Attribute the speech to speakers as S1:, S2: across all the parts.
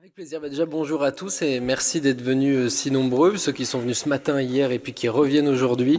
S1: Avec plaisir. Déjà, bonjour à tous et merci d'être venus si nombreux, ceux qui sont venus ce matin, hier et puis qui reviennent aujourd'hui.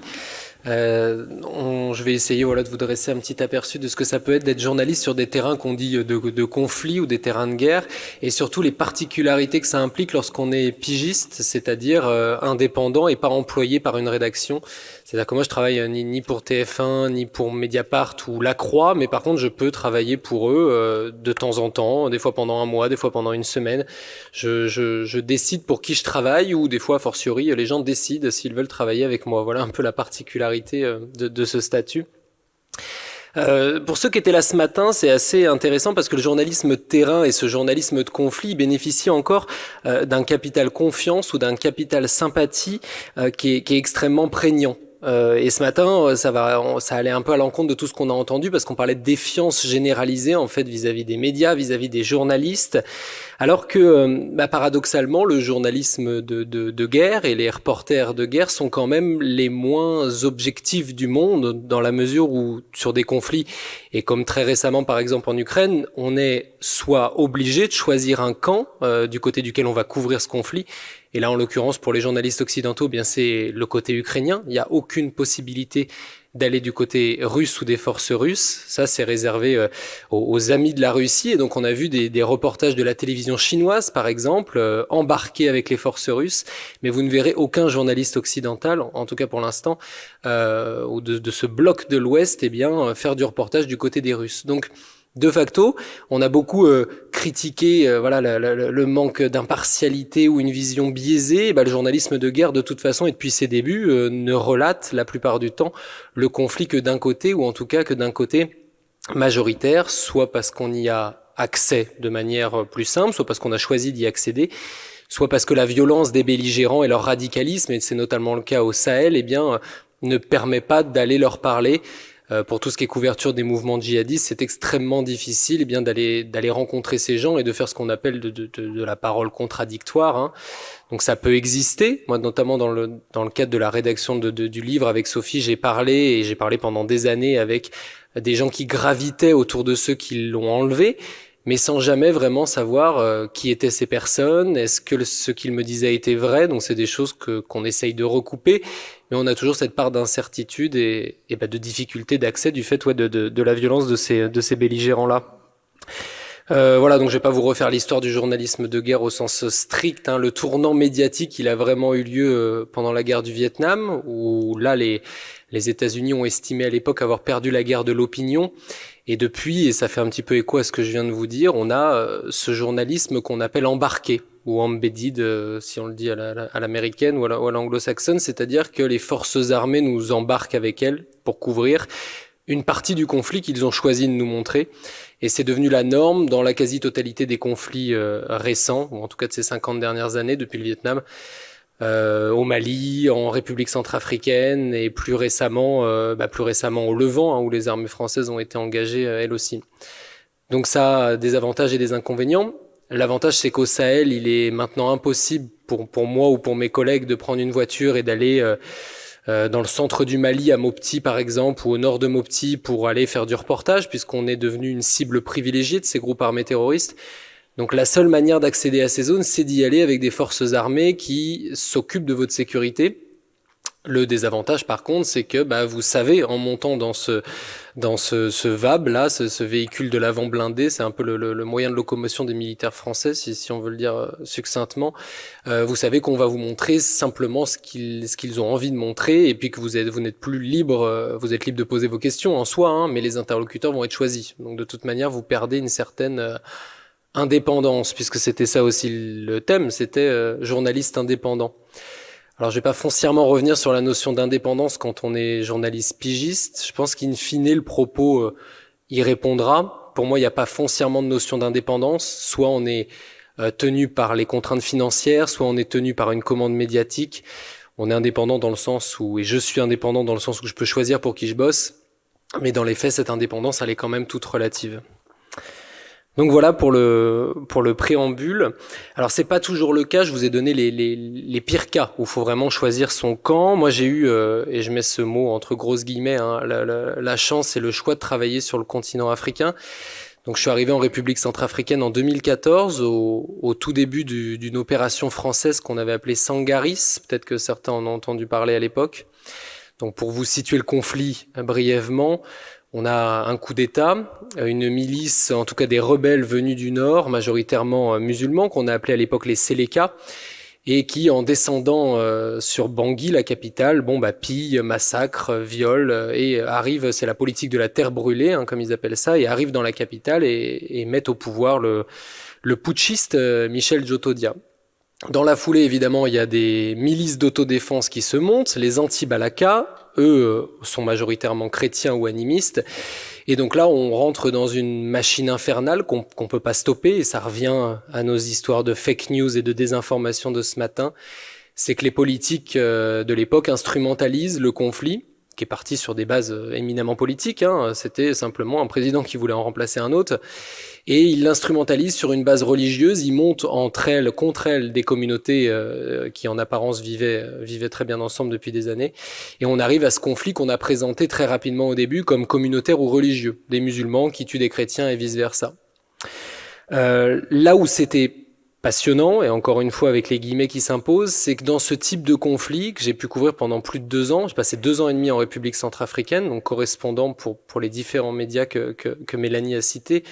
S1: Je vais essayer de vous dresser un petit aperçu de ce que ça peut être d'être journaliste sur des terrains qu'on dit de conflit ou des terrains de guerre, et surtout les particularités que ça implique lorsqu'on est pigiste, c'est-à-dire indépendant et pas employé par une rédaction. C'est-à-dire que moi je travaille ni pour TF1, ni pour Mediapart ou La Croix, mais par contre je peux travailler pour eux de temps en temps, des fois pendant un mois, des fois pendant une semaine. Je décide pour qui je travaille, ou des fois, a fortiori, les gens décident s'ils veulent travailler avec moi. Voilà un peu la particularité de ce statut. Pour ceux qui étaient là ce matin, c'est assez intéressant parce que le journalisme de terrain et ce journalisme de conflit bénéficient encore d'un capital confiance ou d'un capital sympathie qui est extrêmement prégnant. Et ce matin, ça allait un peu à l'encontre de tout ce qu'on a entendu parce qu'on parlait de défiance généralisée en fait vis-à-vis des médias, vis-à-vis des journalistes, alors que paradoxalement, le journalisme de guerre et les reporters de guerre sont quand même les moins objectifs du monde, dans la mesure où sur des conflits, et comme très récemment par exemple en Ukraine, on est soit obligé de choisir un camp du côté duquel on va couvrir ce conflit. Et là, en l'occurrence, pour les journalistes occidentaux, bien c'est le côté ukrainien. Il n'y a aucune possibilité d'aller du côté russe ou des forces russes. Ça, c'est réservé aux amis de la Russie. Et donc, on a vu des reportages de la télévision chinoise, par exemple, embarqués avec les forces russes. Mais vous ne verrez aucun journaliste occidental, en tout cas pour l'instant, ou de ce bloc de l'Ouest, faire du reportage du côté des Russes. Donc, de facto, on a beaucoup critiqué le manque d'impartialité ou une vision biaisée. Le journalisme de guerre, de toute façon, et depuis ses débuts, ne relate la plupart du temps le conflit que d'un côté, ou en tout cas que d'un côté majoritaire, soit parce qu'on y a accès de manière plus simple, soit parce qu'on a choisi d'y accéder, soit parce que la violence des belligérants et leur radicalisme, et c'est notamment le cas au Sahel, ne permet pas d'aller leur parler. Pour tout ce qui est couverture des mouvements djihadistes, c'est extrêmement difficile d'aller rencontrer ces gens et de faire ce qu'on appelle de la parole contradictoire. Hein. Donc ça peut exister. Moi, notamment dans le cadre de la rédaction du livre avec Sophie, j'ai parlé pendant des années avec des gens qui gravitaient autour de ceux qui l'ont enlevé, mais sans jamais vraiment savoir qui étaient ces personnes, est-ce que ce qu'ils me disaient était vrai. Donc c'est des choses qu'on essaye de recouper, mais on a toujours cette part d'incertitude et de difficulté d'accès du fait de la violence de ces belligérants-là. Donc je vais pas vous refaire l'histoire du journalisme de guerre au sens strict. Hein. Le tournant médiatique, il a vraiment eu lieu pendant la guerre du Vietnam, où là les États-Unis ont estimé à l'époque avoir perdu la guerre de l'opinion. Et depuis, et ça fait un petit peu écho à ce que je viens de vous dire, on a ce journalisme qu'on appelle embarqué, ou embedded, si on le dit à l'américaine ou à l'anglo-saxonne, c'est-à-dire que les forces armées nous embarquent avec elles pour couvrir une partie du conflit qu'ils ont choisi de nous montrer. Et c'est devenu la norme dans la quasi-totalité des conflits récents, ou en tout cas de ces 50 dernières années, depuis le Vietnam, au Mali, en République centrafricaine, et plus récemment au Levant, hein, où les armées françaises ont été engagées elles aussi. Donc ça a des avantages et des inconvénients. L'avantage, c'est qu'au Sahel, il est maintenant impossible pour moi ou pour mes collègues de prendre une voiture et d'aller dans le centre du Mali, à Mopti par exemple, ou au nord de Mopti, pour aller faire du reportage, puisqu'on est devenu une cible privilégiée de ces groupes armés terroristes. Donc la seule manière d'accéder à ces zones, c'est d'y aller avec des forces armées qui s'occupent de votre sécurité. Le désavantage, par contre, c'est que vous savez, en montant dans ce VAB là, ce véhicule de l'avant blindé, c'est un peu le moyen de locomotion des militaires français, si on veut le dire succinctement. Vous savez qu'on va vous montrer simplement ce qu'ils ont envie de montrer, et puis que vous n'êtes plus libre, vous êtes libre de poser vos questions en soi, hein, mais les interlocuteurs vont être choisis. Donc de toute manière, vous perdez une certaine indépendance, puisque c'était ça aussi le thème, c'était journaliste indépendant. Alors je vais pas foncièrement revenir sur la notion d'indépendance quand on est journaliste pigiste. Je pense qu'in fine le propos y répondra. Pour moi, il n'y a pas foncièrement de notion d'indépendance. Soit on est tenu par les contraintes financières, soit on est tenu par une commande médiatique. On est indépendant dans le sens où, et je suis indépendant dans le sens où je peux choisir pour qui je bosse, mais dans les faits, cette indépendance, elle est quand même toute relative. Donc voilà pour le préambule. Alors c'est pas toujours le cas, je vous ai donné les pires cas où il faut vraiment choisir son camp. Moi j'ai eu, et je mets ce mot entre grosses guillemets, hein, la chance et le choix de travailler sur le continent africain. Donc je suis arrivé en République centrafricaine en 2014, au tout début d'une opération française qu'on avait appelée Sangaris. Peut-être que certains en ont entendu parler à l'époque. Donc pour vous situer le conflit brièvement, on a un coup d'État, une milice, en tout cas des rebelles venus du Nord, majoritairement musulmans, qu'on a appelés à l'époque les Séléka, et qui, en descendant sur Bangui, la capitale, pillent, massacrent, violent, et arrivent, c'est la politique de la terre brûlée, comme ils appellent ça, et arrivent dans la capitale et mettent au pouvoir le putschiste Michel Djotodia. Dans la foulée, évidemment, il y a des milices d'autodéfense qui se montent, les anti-Balaka, eux sont majoritairement chrétiens ou animistes, et donc là, on rentre dans une machine infernale qu'on peut pas stopper, et ça revient à nos histoires de fake news et de désinformation de ce matin. C'est que les politiques de l'époque instrumentalisent le conflit, qui est parti sur des bases éminemment politiques. C'était simplement un président qui voulait en remplacer un autre, et ils l'instrumentalisent sur une base religieuse. Ils montent contre elles, des communautés qui en apparence vivaient très bien ensemble depuis des années, et on arrive à ce conflit qu'on a présenté très rapidement au début comme communautaire ou religieux, des musulmans qui tuent des chrétiens et vice versa. Là où c'était passionnant, et encore une fois avec les guillemets qui s'imposent, c'est que dans ce type de conflit que j'ai pu couvrir pendant plus de 2 ans, j'ai passé 2 ans et demi en République centrafricaine, donc correspondant pour les différents médias que Mélanie a cités,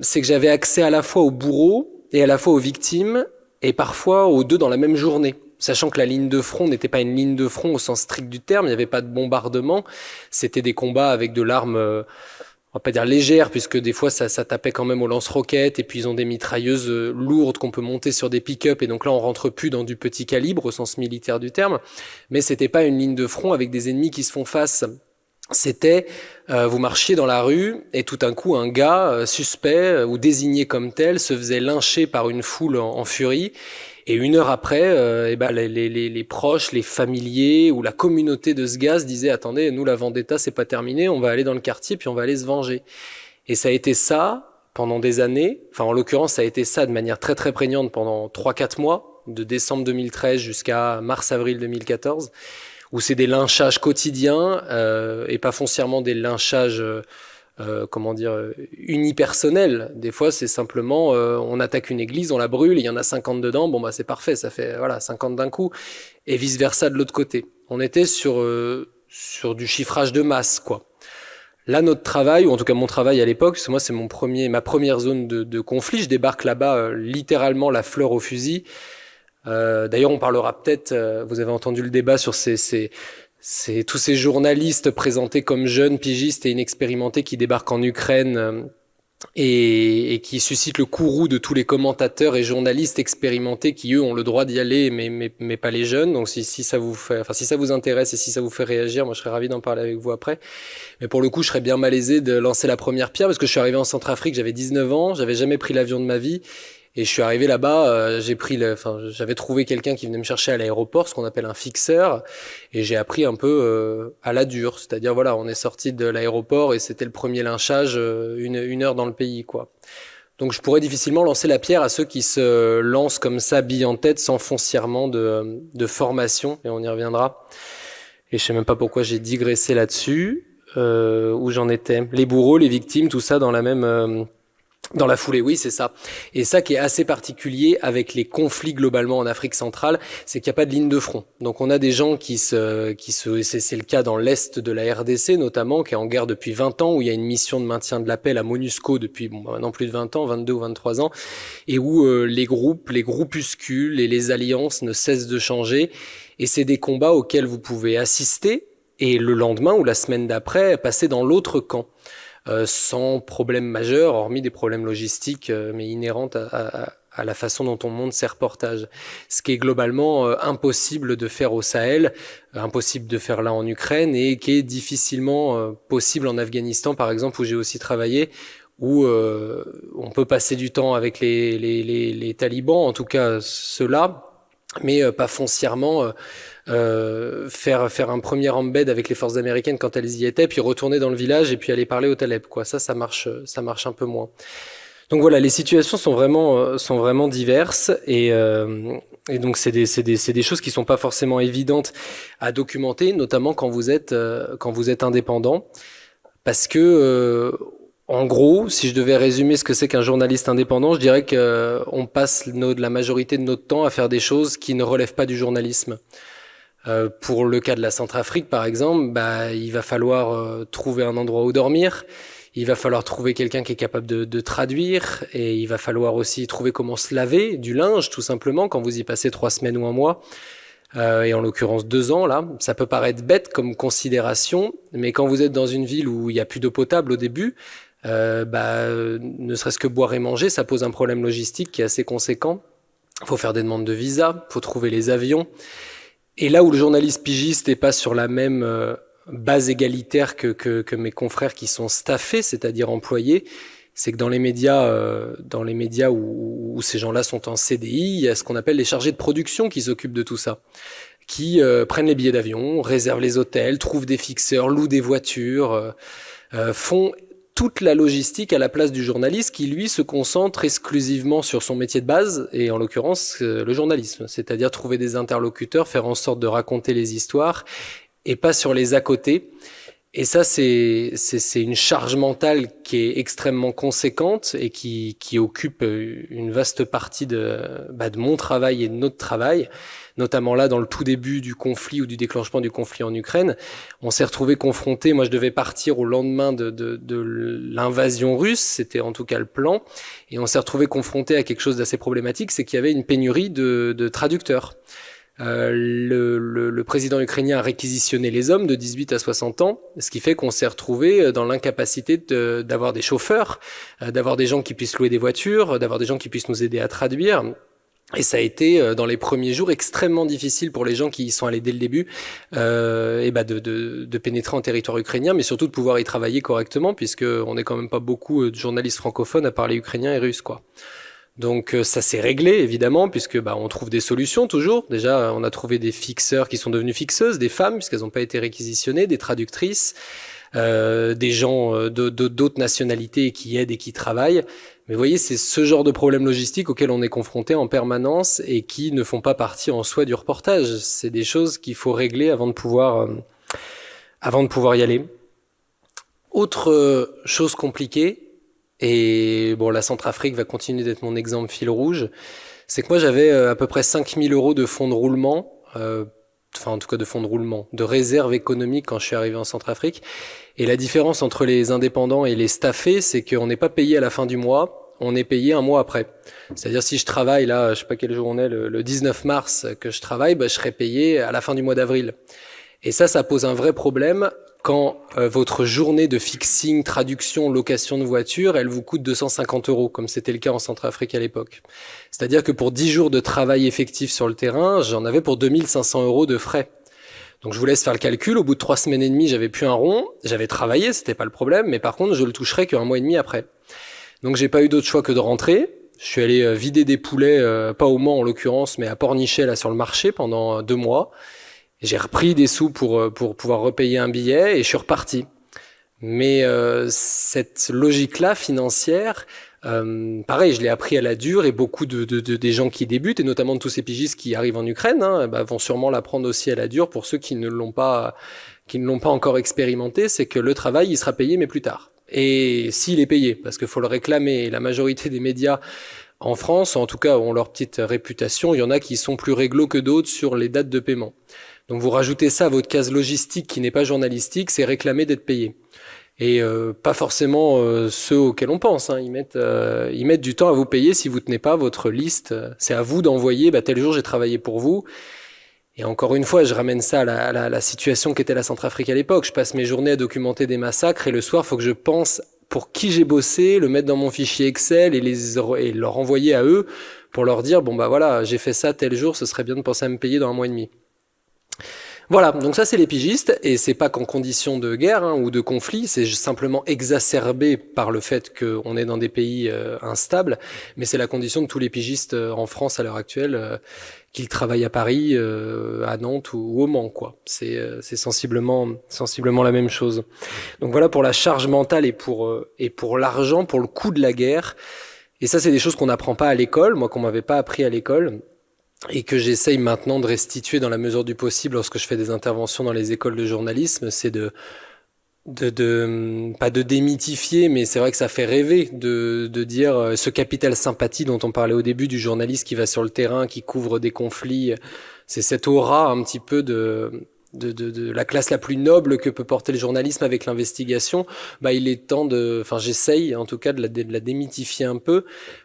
S1: c'est que j'avais accès à la fois aux bourreaux et à la fois aux victimes, et parfois aux deux dans la même journée. Sachant que la ligne de front n'était pas une ligne de front au sens strict du terme, il n'y avait pas de bombardement, c'était des combats avec de l'arme, on va pas dire légère, puisque des fois ça tapait quand même au lance-roquettes, et puis ils ont des mitrailleuses lourdes qu'on peut monter sur des pick-up, et donc là on rentre plus dans du petit calibre au sens militaire du terme, mais c'était pas une ligne de front avec des ennemis qui se font face. C'était, vous marchiez dans la rue, et tout d'un coup un gars suspect ou désigné comme tel se faisait lyncher par une foule en furie, et 1 heure après, les proches, les familiers ou la communauté de ce gars se disaient: attendez, nous la vendetta c'est pas terminé, on va aller dans le quartier puis on va aller se venger. Et ça a été ça pendant des années, enfin en l'occurrence ça a été ça de manière très très prégnante pendant 3-4 mois, de décembre 2013 jusqu'à mars-avril 2014, où c'est des lynchages quotidiens et pas foncièrement des lynchages unipersonnels. Des fois c'est simplement on attaque une église, on la brûle, il y en a 50 dedans, c'est parfait, ça fait 50 d'un coup, et vice versa de l'autre côté. On était sur du chiffrage de masse, quoi. Là, notre travail, ou en tout cas mon travail à l'époque, parce que moi c'est ma première zone de conflit, je débarque là-bas littéralement la fleur au fusil. D'ailleurs, on parlera peut-être, vous avez entendu le débat sur tous ces journalistes présentés comme jeunes, pigistes et inexpérimentés qui débarquent en Ukraine et qui suscitent le courroux de tous les commentateurs et journalistes expérimentés qui, eux, ont le droit d'y aller, mais pas les jeunes. Donc si ça vous intéresse et si ça vous fait réagir, moi je serais ravi d'en parler avec vous après. Mais pour le coup, je serais bien malaisé de lancer la première pierre, parce que je suis arrivé en Centrafrique, j'avais 19 ans, j'avais jamais pris l'avion de ma vie. Et je suis arrivé là-bas, j'avais trouvé quelqu'un qui venait me chercher à l'aéroport, ce qu'on appelle un fixeur, et j'ai appris un peu à la dure. C'est-à-dire, on est sorti de l'aéroport et c'était le premier lynchage, 1 heure dans le pays, quoi. Donc je pourrais difficilement lancer la pierre à ceux qui se lancent comme ça, billes en tête, sans foncièrement de formation, et on y reviendra. Et je sais même pas pourquoi j'ai digressé là-dessus, où j'en étais. Les bourreaux, les victimes, tout ça dans la foulée, oui, c'est ça. Et ça qui est assez particulier avec les conflits globalement en Afrique centrale, c'est qu'il n'y a pas de ligne de front. Donc on a des gens c'est le cas dans l'est de la RDC notamment, qui est en guerre depuis 20 ans, où il y a une mission de maintien de la paix, la MONUSCO, depuis maintenant plus de 20 ans, 22 ou 23 ans, et où les groupuscules et les alliances ne cessent de changer. Et c'est des combats auxquels vous pouvez assister, et le lendemain ou la semaine d'après, passer dans l'autre camp. Sans problème majeur, hormis des problèmes logistiques, mais inhérentes à la façon dont on monte ces reportages. Ce qui est globalement impossible de faire au Sahel, impossible de faire là en Ukraine, et qui est difficilement possible en Afghanistan, par exemple, où j'ai aussi travaillé, où on peut passer du temps avec les talibans, en tout cas ceux-là, mais pas foncièrement faire un premier embed avec les forces américaines quand elles y étaient, puis retourner dans le village et puis aller parler aux Taleb, quoi. Ça marche un peu moins. Donc voilà, les situations sont vraiment diverses, et donc c'est des choses qui sont pas forcément évidentes à documenter, notamment quand vous êtes indépendant, parce que En gros, si je devais résumer ce que c'est qu'un journaliste indépendant, je dirais qu'on passe la majorité de notre temps à faire des choses qui ne relèvent pas du journalisme. Pour le cas de la Centrafrique, par exemple, bah, il va falloir trouver un endroit où dormir. Il va falloir trouver quelqu'un qui est capable de traduire, et il va falloir aussi trouver comment se laver du linge, tout simplement, quand vous y passez 3 semaines ou un mois, et en l'occurrence 2 ans, là. Ça peut paraître bête comme considération, mais quand vous êtes dans une ville où il n'y a plus d'eau potable au début, ne serait-ce que boire et manger, ça pose un problème logistique qui est assez conséquent. Il faut faire des demandes de visa, il faut trouver les avions. Et là où le journaliste pigiste n'est pas sur la même base égalitaire que mes confrères qui sont staffés, c'est-à-dire employés, c'est que dans les médias où ces gens-là sont en CDI, il y a ce qu'on appelle les chargés de production qui s'occupent de tout ça, qui prennent les billets d'avion, réservent les hôtels, trouvent des fixeurs, louent des voitures, font toute la logistique à la place du journaliste qui, lui, se concentre exclusivement sur son métier de base, et en l'occurrence, le journalisme, c'est-à-dire trouver des interlocuteurs, faire en sorte de raconter les histoires, et pas sur les à côté. Et ça, c'est une charge mentale qui est extrêmement conséquente et qui occupe une vaste partie de mon travail et de notre travail, notamment là dans le tout début du conflit ou du déclenchement du conflit en Ukraine. On s'est retrouvé confronté, moi je devais partir au lendemain de l'invasion russe, c'était en tout cas le plan, et on s'est retrouvé confronté à quelque chose d'assez problématique, c'est qu'il y avait une pénurie de traducteurs. Le président ukrainien a réquisitionné les hommes de 18 à 60 ans, ce qui fait qu'on s'est retrouvé dans l'incapacité d'avoir des chauffeurs, d'avoir des gens qui puissent louer des voitures, d'avoir des gens qui puissent nous aider à traduire. Et ça a été, dans les premiers jours, extrêmement difficile pour les gens qui y sont allés dès le début, de pénétrer en territoire ukrainien, mais surtout de pouvoir y travailler correctement, puisqu'on n'est quand même pas beaucoup de journalistes francophones à parler ukrainien et russe, quoi. Donc ça s'est réglé évidemment, puisque on trouve des solutions toujours. Déjà on a trouvé des fixeurs qui sont devenus fixeuses, des femmes puisqu'elles n'ont pas été réquisitionnées, des traductrices, des gens d'autres nationalités qui aident et qui travaillent. Mais vous voyez, c'est ce genre de problème logistique auquel on est confronté en permanence et qui ne font pas partie en soi du reportage. C'est des choses qu'il faut régler avant de pouvoir y aller. Autre chose compliquée, et bon, la Centrafrique va continuer d'être mon exemple fil rouge, c'est que moi j'avais à peu près 5000 euros de fonds de roulement, enfin en tout cas de fonds de roulement, de réserve économique quand je suis arrivé en Centrafrique. Et la différence entre les indépendants et les staffés, c'est qu'on n'est pas payé à la fin du mois, on est payé un mois après. C'est-à-dire si je travaille là, je sais pas quel jour on est, le 19 mars que je travaille, je serai payé à la fin du mois d'avril. Et ça pose un vrai problème quand votre journée de fixing, traduction, location de voiture, elle vous coûte 250 euros, comme c'était le cas en Centrafrique à l'époque. C'est-à-dire que pour 10 jours de travail effectif sur le terrain, j'en avais pour 2500 euros de frais. Donc je vous laisse faire le calcul, au bout de 3 semaines et demie, j'avais plus un rond, j'avais travaillé, c'était pas le problème, mais par contre, je le toucherais qu'un mois et demi après. Donc j'ai pas eu d'autre choix que de rentrer. Je suis allé vider des poulets, pas au Mans en l'occurrence, mais à Pornichet, là sur le marché, pendant 2 mois. J'ai repris des sous pour pouvoir repayer un billet et je suis reparti. Mais cette logique-là financière, pareil, je l'ai appris à la dure, et beaucoup des gens qui débutent, et notamment de tous ces pigistes qui arrivent en Ukraine, vont sûrement l'apprendre aussi à la dure. Pour ceux qui ne l'ont pas encore expérimenté, c'est que le travail, il sera payé, mais plus tard. Et s'il est payé, parce qu'il faut le réclamer, et la majorité des médias en France, en tout cas, ont leur petite réputation, il y en a qui sont plus réglo que d'autres sur les dates de paiement. Donc vous rajoutez ça à votre case logistique qui n'est pas journalistique, c'est réclamer d'être payé. Et pas forcément ceux auxquels on pense. Ils mettent du temps à vous payer si vous tenez pas votre liste. C'est à vous d'envoyer, tel jour j'ai travaillé pour vous. Et encore une fois, je ramène ça à la situation qu'était la Centrafrique à l'époque. Je passe mes journées à documenter des massacres, et le soir, il faut que je pense pour qui j'ai bossé, le mettre dans mon fichier Excel et leur envoyer à eux pour leur dire, voilà, j'ai fait ça tel jour, ce serait bien de penser à me payer dans un mois et demi. Voilà, donc ça c'est les pigistes, et c'est pas qu'en condition de guerre ou de conflit, c'est simplement exacerbé par le fait qu'on est dans des pays instables, mais c'est la condition de tous les pigistes en France à l'heure actuelle, qu'ils travaillent à Paris, à Nantes ou au Mans, quoi. C'est sensiblement la même chose. Donc voilà pour la charge mentale et pour l'argent, pour le coût de la guerre. Et ça c'est des choses qu'on n'apprend pas à l'école, moi qu'on m'avait pas appris à l'école, et que j'essaye maintenant de restituer dans la mesure du possible lorsque je fais des interventions dans les écoles de journalisme, c'est de pas de démythifier, mais c'est vrai que ça fait rêver de dire ce capital sympathie dont on parlait au début du journaliste qui va sur le terrain, qui couvre des conflits. C'est cette aura un petit peu de la classe la plus noble que peut porter le journalisme avec l'investigation. Bah, il est temps enfin, j'essaye en tout cas de la démythifier un peu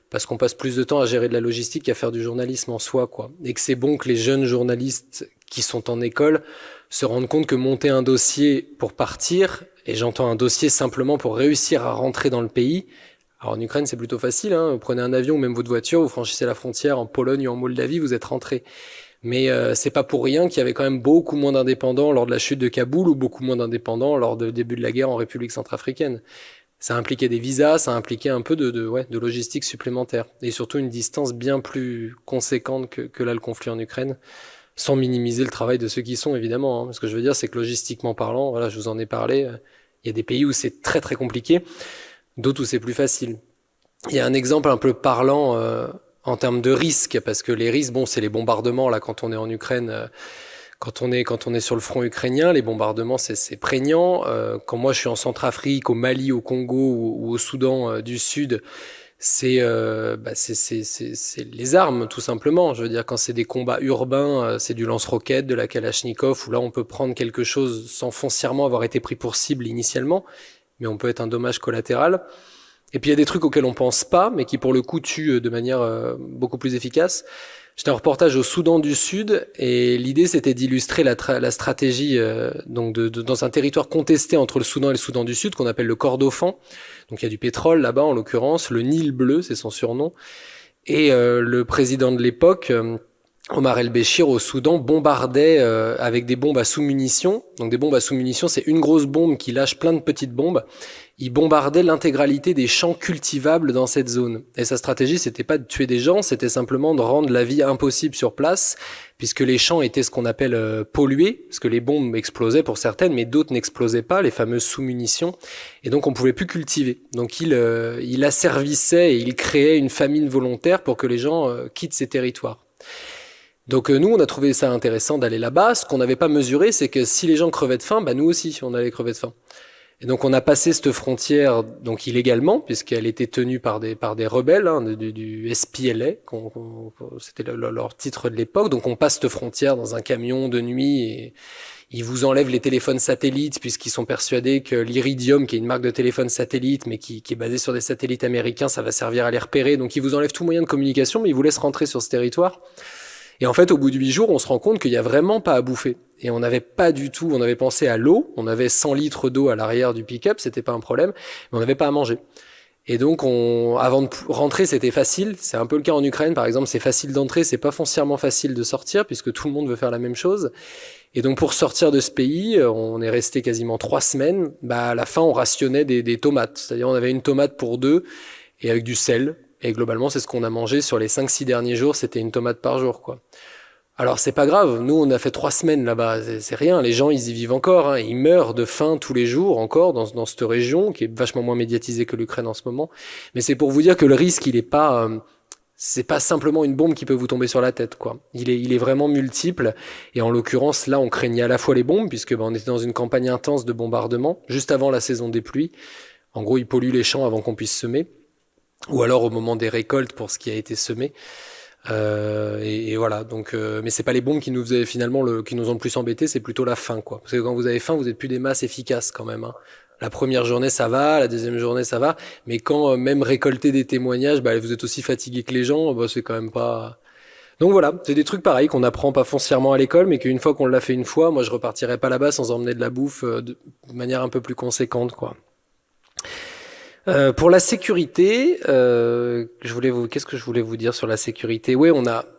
S1: parce qu'on passe plus de temps à gérer de la logistique qu'à faire du journalisme en soi, quoi. Et que c'est bon que les jeunes journalistes qui sont en école se rendent compte que monter un dossier pour partir, et j'entends un dossier simplement pour réussir à rentrer dans le pays. Alors en Ukraine, c'est plutôt facile, hein. Vous prenez un avion ou même votre voiture, vous franchissez la frontière en Pologne ou en Moldavie, vous êtes rentré. Mais c'est pas pour rien qu'il y avait quand même beaucoup moins d'indépendants lors de la chute de Kaboul ou beaucoup moins d'indépendants lors du début de la guerre en République centrafricaine. Ça impliquait des visas, ça impliquait un peu de logistique supplémentaire et surtout une distance bien plus conséquente que là le conflit en Ukraine, sans minimiser le travail de ceux qui y sont évidemment, hein. Ce que je veux dire, c'est que logistiquement parlant, voilà, je vous en ai parlé, il y a des pays où c'est très très compliqué, d'autres où c'est plus facile. Il y a un exemple un peu parlant en termes de risques, parce que les risques, bon, c'est les bombardements là quand on est en Ukraine, quand on est sur le front ukrainien, les bombardements c'est prégnant. Quand moi je suis en Centrafrique, au Mali, au Congo ou au Soudan du Sud, c'est les armes tout simplement. Je veux dire, quand c'est des combats urbains, c'est du lance-roquettes, de la Kalachnikov, où là on peut prendre quelque chose sans foncièrement avoir été pris pour cible initialement, mais on peut être un dommage collatéral. Et puis il y a des trucs auxquels on pense pas, mais qui pour le coup tuent de manière beaucoup plus efficace. J'étais en reportage au Soudan du Sud et l'idée c'était d'illustrer la stratégie donc dans un territoire contesté entre le Soudan et le Soudan du Sud qu'on appelle le Kordofan. Donc il y a du pétrole là-bas en l'occurrence, le Nil bleu c'est son surnom. Et le président de l'époque, Omar el-Béchir au Soudan, bombardait avec des bombes à sous-munitions. Donc des bombes à sous-munitions, c'est une grosse bombe qui lâche plein de petites bombes. Il bombardait l'intégralité des champs cultivables dans cette zone. Et sa stratégie, c'était pas de tuer des gens, c'était simplement de rendre la vie impossible sur place, puisque les champs étaient ce qu'on appelle pollués, parce que les bombes explosaient pour certaines, mais d'autres n'explosaient pas, les fameuses sous-munitions. Et donc on pouvait plus cultiver. Donc il asservissait et il créait une famine volontaire pour que les gens quittent ces territoires. Donc nous, on a trouvé ça intéressant d'aller là-bas. Ce qu'on n'avait pas mesuré, c'est que si les gens crevaient de faim, bah nous aussi, on allait crever de faim. Et donc on a passé cette frontière donc illégalement, puisqu'elle était tenue par des rebelles hein, du SPLA, c'était leur titre de l'époque. Donc on passe cette frontière dans un camion de nuit et ils vous enlèvent les téléphones satellites puisqu'ils sont persuadés que l'Iridium, qui est une marque de téléphone satellite, mais qui est basée sur des satellites américains, ça va servir à les repérer. Donc ils vous enlèvent tout moyen de communication, mais ils vous laissent rentrer sur ce territoire. Et en fait, au bout de 8 jours, on se rend compte qu'il n'y a vraiment pas à bouffer. Et on n'avait pas du tout, on avait pensé à l'eau, on avait 100 litres d'eau à l'arrière du pick-up, c'était pas un problème, mais on n'avait pas à manger. Et donc, avant de rentrer, c'était facile. C'est un peu le cas en Ukraine, par exemple, c'est facile d'entrer, c'est pas foncièrement facile de sortir, puisque tout le monde veut faire la même chose. Et donc, pour sortir de ce pays, on est resté quasiment 3 semaines. Bah, à la fin, on rationnait des tomates. C'est-à-dire, on avait une tomate pour deux, et avec du sel. Et globalement, c'est ce qu'on a mangé sur les 5-6 derniers jours, c'était une tomate par jour, quoi. Alors c'est pas grave, nous on a fait 3 semaines là-bas, c'est rien, les gens ils y vivent encore, hein. Ils meurent de faim tous les jours encore dans cette région qui est vachement moins médiatisée que l'Ukraine en ce moment. Mais c'est pour vous dire que le risque il est pas, c'est pas simplement une bombe qui peut vous tomber sur la tête, quoi. Il est vraiment multiple et en l'occurrence là on craignait à la fois les bombes puisque on était dans une campagne intense de bombardement juste avant la saison des pluies. En gros ils polluent les champs avant qu'on puisse semer ou alors au moment des récoltes pour ce qui a été semé. Et voilà. Donc, mais c'est pas les bombes qui nous faisaient finalement qui nous ont le plus embêté, c'est plutôt la faim, quoi. Parce que quand vous avez faim, vous êtes plus des masses efficaces quand même, hein. La première journée, ça va, la deuxième journée, ça va, mais quand même récolter des témoignages, bah, vous êtes aussi fatigué que les gens, bah, c'est quand même pas. Donc voilà, c'est des trucs pareils qu'on apprend pas foncièrement à l'école, mais qu'une fois qu'on l'a fait une fois, moi je repartirai pas là-bas sans emmener de la bouffe de manière un peu plus conséquente, quoi. Pour la sécurité, qu'est-ce que je voulais vous dire sur la sécurité? Oui,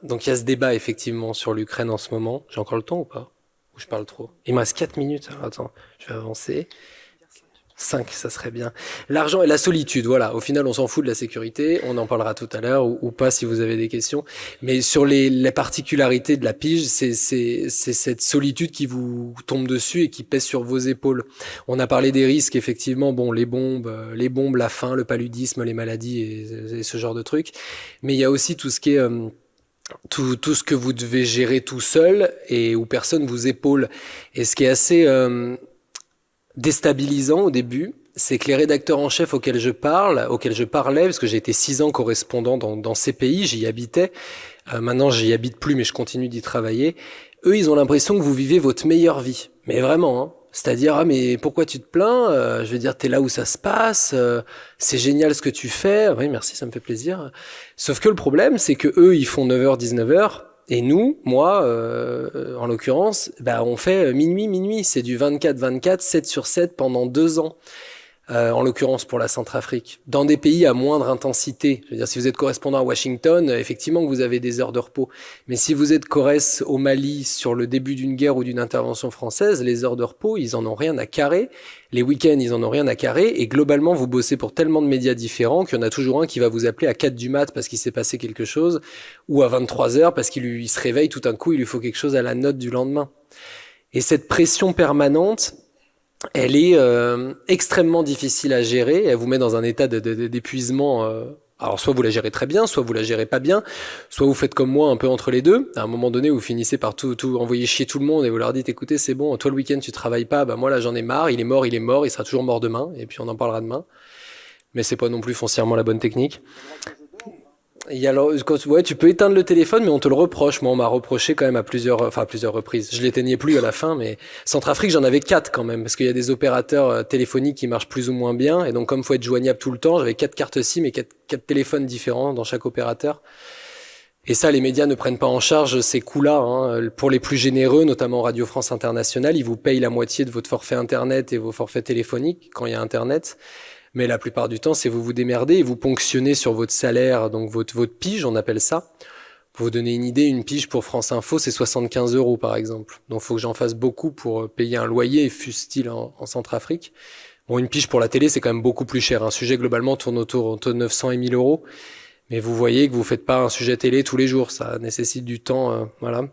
S1: donc il y a ce débat effectivement sur l'Ukraine en ce moment. J'ai encore le temps ou pas? Ou je parle trop? Il me reste 4 minutes. Alors, attends, je vais avancer. 5, ça serait bien. L'argent et la solitude, voilà. Au final, on s'en fout de la sécurité. On en parlera tout à l'heure ou pas si vous avez des questions. Mais sur les particularités de la pige, c'est cette solitude qui vous tombe dessus et qui pèse sur vos épaules. On a parlé des risques, effectivement. Bon, les bombes, la faim, le paludisme, les maladies et ce genre de trucs. Mais il y a aussi tout ce qui est tout ce que vous devez gérer tout seul et où personne vous épaule. Et ce qui est assez déstabilisant au début, c'est que les rédacteurs en chef auxquels je parlais, parce que j'ai été 6 ans correspondant dans ces pays, j'y habitais, maintenant j'y habite plus mais je continue d'y travailler, eux ils ont l'impression que vous vivez votre meilleure vie. Mais vraiment, hein. C'est-à-dire, ah mais pourquoi tu te plains? Je veux dire, t'es là où ça se passe, c'est génial ce que tu fais. Oui, merci, ça me fait plaisir. Sauf que le problème, c'est que eux, ils font 9h, 19h, et nous, moi, en l'occurrence, bah, on fait minuit. C'est du 24-24, 7 sur 7 pendant 2 ans. En l'occurrence pour la Centrafrique, dans des pays à moindre intensité. Je veux dire, si vous êtes correspondant à Washington, effectivement que vous avez des heures de repos. Mais si vous êtes corresse au Mali sur le début d'une guerre ou d'une intervention française, les heures de repos, ils en ont rien à carrer. Les week-ends, ils en ont rien à carrer. Et globalement, vous bossez pour tellement de médias différents qu'il y en a toujours un qui va vous appeler à 4 du mat parce qu'il s'est passé quelque chose, ou à 23h parce qu'il se réveille tout d'un coup, il lui faut quelque chose à la note du lendemain. Et cette pression permanente, elle est extrêmement difficile à gérer. Elle vous met dans un état d'épuisement. Alors soit vous la gérez très bien, soit vous la gérez pas bien, soit vous faites comme moi un peu entre les deux. À un moment donné, vous finissez par tout envoyer chier tout le monde et vous leur dites écoutez c'est bon, toi le week-end tu travailles pas, bah moi là j'en ai marre, il est mort, il sera toujours mort demain et puis on en parlera demain. Mais c'est pas non plus foncièrement la bonne technique. Et alors, ouais, tu peux éteindre le téléphone, mais on te le reproche. Moi, on m'a reproché quand même à plusieurs reprises. Je l'éteignais plus à la fin, mais Centrafrique, j'en avais 4 quand même, parce qu'il y a des opérateurs téléphoniques qui marchent plus ou moins bien, et donc comme faut être joignable tout le temps, j'avais 4 cartes SIM et 4 téléphones différents dans chaque opérateur. Et ça, les médias ne prennent pas en charge ces coûts-là. Hein. Pour les plus généreux, notamment Radio France Internationale, ils vous payent la moitié de votre forfait Internet et vos forfaits téléphoniques quand il y a Internet. Mais la plupart du temps, c'est vous démerdez et vous ponctionnez sur votre salaire, donc votre pige, on appelle ça. Pour vous donner une idée, une pige pour France Info, c'est 75 € par exemple. Donc il faut que j'en fasse beaucoup pour payer un loyer, fût-il en Centrafrique. Bon, une pige pour la télé, c'est quand même beaucoup plus cher. Un sujet globalement tourne autour entre 900 et 1000 €. Mais vous voyez que vous faites pas un sujet télé tous les jours. Ça nécessite du temps, voilà.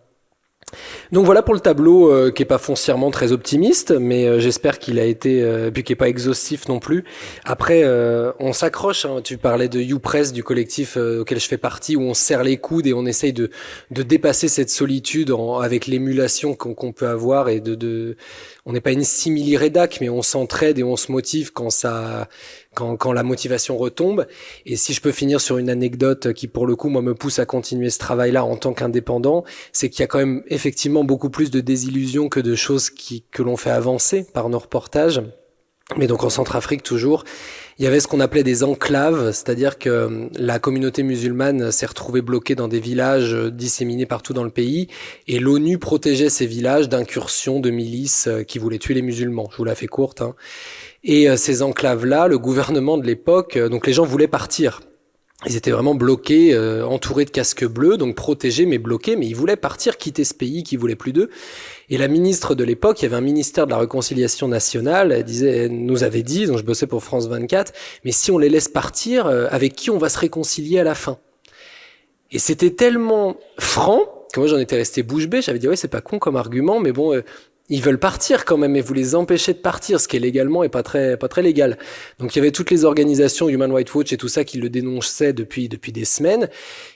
S1: Donc voilà pour le tableau qui est pas foncièrement très optimiste, mais j'espère qu'il a été, puis qui est pas exhaustif non plus. Après, on s'accroche. Hein, tu parlais de YouPress, du collectif auquel je fais partie, où on se serre les coudes et on essaye de dépasser cette solitude avec l'émulation qu'on peut avoir et on n'est pas une simili-rédac, mais on s'entraide et on se motive quand la motivation retombe. Et si je peux finir sur une anecdote qui, pour le coup, moi, me pousse à continuer ce travail-là en tant qu'indépendant, c'est qu'il y a quand même effectivement beaucoup plus de désillusions que de choses que l'on fait avancer par nos reportages. Mais donc en Centrafrique toujours, il y avait ce qu'on appelait des enclaves, c'est-à-dire que la communauté musulmane s'est retrouvée bloquée dans des villages disséminés partout dans le pays, et l'ONU protégeait ces villages d'incursions de milices qui voulaient tuer les musulmans. Je vous la fais courte, hein. Et ces enclaves-là, le gouvernement de l'époque, donc les gens voulaient partir. Ils étaient vraiment bloqués, entourés de casques bleus, donc protégés mais bloqués, mais ils voulaient partir, quitter ce pays qui voulait plus d'eux. Et la ministre de l'époque, il y avait un ministère de la Réconciliation nationale, elle nous avait dit, donc je bossais pour France 24, mais si on les laisse partir, avec qui on va se réconcilier à la fin? Et c'était tellement franc que moi j'en étais resté bouche bée, j'avais dit ouais c'est pas con comme argument, mais bon... ils veulent partir quand même et vous les empêchez de partir, ce qui est légalement est pas très légal. Donc il y avait toutes les organisations Human Rights Watch et tout ça qui le dénonçaient depuis des semaines.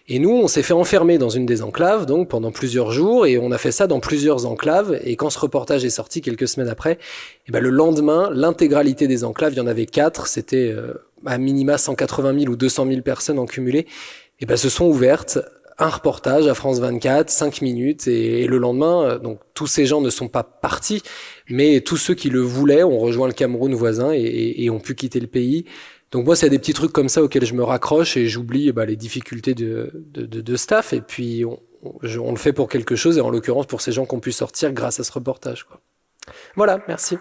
S1: Et nous, on s'est fait enfermer dans une des enclaves, donc pendant plusieurs jours, et on a fait ça dans plusieurs enclaves. Et quand ce reportage est sorti quelques semaines après, et ben le lendemain, l'intégralité des enclaves, il y en avait 4, c'était à minima 180 000 ou 200 000 personnes en cumulé, et ben se sont ouvertes. Un reportage à France 24, 5 minutes, et le lendemain, donc tous ces gens ne sont pas partis, mais tous ceux qui le voulaient ont rejoint le Cameroun voisin et ont pu quitter le pays. Donc moi, c'est des petits trucs comme ça auxquels je me raccroche et j'oublie les difficultés de staff, et puis on le fait pour quelque chose, et en l'occurrence pour ces gens qui ont pu sortir grâce à ce reportage, quoi. Voilà, merci.